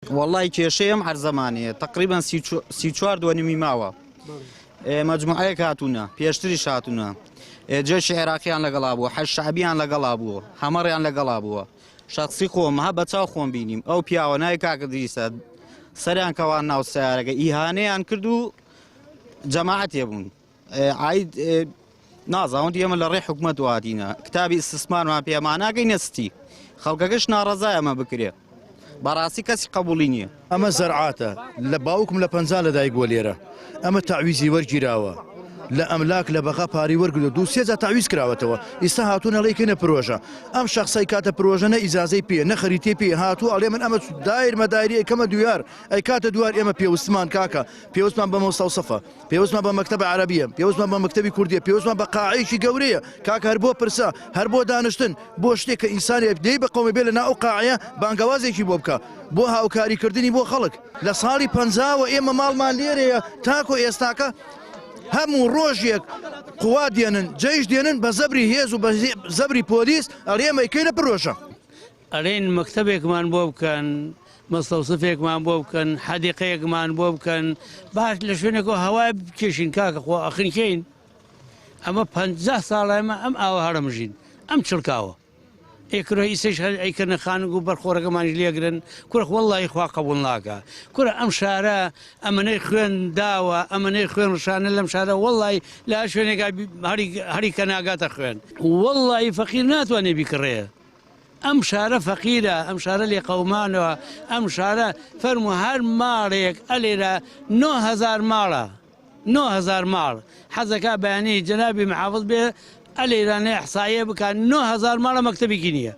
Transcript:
والله کێشەیەم هەر زمانەیە تقریبا 34 دووەنیمی ماوە مەجموعەیەک هاتوونە پێشتریش هاتوونە جێشی عێراقییان لەگەڵا بووە حەش شەعبیان لەگەڵا بووە هەمەڕیان لەگەڵا بووە شخصی خۆم ها بەچاو خۆم بینیم ئەو پیاوە نای کاکە دریسە سەریان کەوان ناو سیارەکە ئیهانەیان کرد و جەماعەتێ بوون عید نازاوند ئێمە لە ڕێی حکومەت هاتینە کتابی ئیستسمارمان پێمان ناکەی نەستی خەڵکەکەش ناڕەزای ئەمە بکرێ بەڕاستی کەسی قبولی نییە ئەمە زەرعاتە لە باوکم لە 50 لەدایک بووە لێرە ئەمە تەعویزی وەرگیراوە لە ئەملاک لە بەغا پاری وەرگرت دو سێجا تەعویز کراوەتەوە ئێستا هاتوونە لەیکەنە پرۆژە ئەم شخصی کاتە پرۆژە نە ئیزازەی پێ نەخەریتێ پێ هاتوو ئەڵێ من ئەمە دایر مەدایری ئەکەمە دویار ئەی کاتە دوار ئێمە پێوەستمان کاکە پێوەستمان بە مۆستەوسەفە پێوەستمان بە مەکتەبە عەرەبیە پێوەستمان بە مەکتەبی کوردیە پێوەستمان بە قاعەیەکی گەورەیە کاکە هەر بۆ پرسە هەر بۆ دانیشتن بۆ شتێک کە ئینسانی دەی بە قەومە بێ لە ناو قاعەیە بانگەوازێکی بۆ بکە بۆ هاوکاریکردنی بۆ خەڵک لە ساڵی 50 ئێمە ماڵمان لێرەیە تاکو ئێستاکە هەموو ڕۆژێک قوا دێنن جەیش دێنن بە زەبری هێز و بە زەبری پۆلیس ئەڵێمەکەینە پرۆژە ئەڵێن مەکتەبێکمان بۆ بکەن مەستەوسفێکمان بۆ بکەن حەدیقەیەکمان بۆ بکەن باش لە شوێنێکەوە هەوای بکێشین کاکە خۆ ئەخینکەین ئەمە 50 ساڵایمە ئەم ئاوە هەرمژین ئەم چڵکاوە ئێکرۆ ئیسش ئەیکردنە خانگ و بەرخۆرەکەمانش لێگرن کورخ وەڵڵی خوا قبول ناکە کورە ئەم شارە ئەمەنەی خوێن داوە ئەمەنەی خوێن ڕشانە لەم شارە وەڵڵی لە شوێنێکا هەری کە ناگاتە خوێن وەڵڵی فەقیر ناتوانێ بیکڕێ ئەم شارە فەقیرە ئەم شارە لێ قەومانەوە ئەم شارە فەرمو هەر ماڵێک ئەلێرە 9000 ماڵە 9000 ماڵ حەزەکە بەیانی جەنابی محافظ بێ ئەلێرانەی ئەحساییە بکەن 9000 ماڵە مەکتەبێکی نییە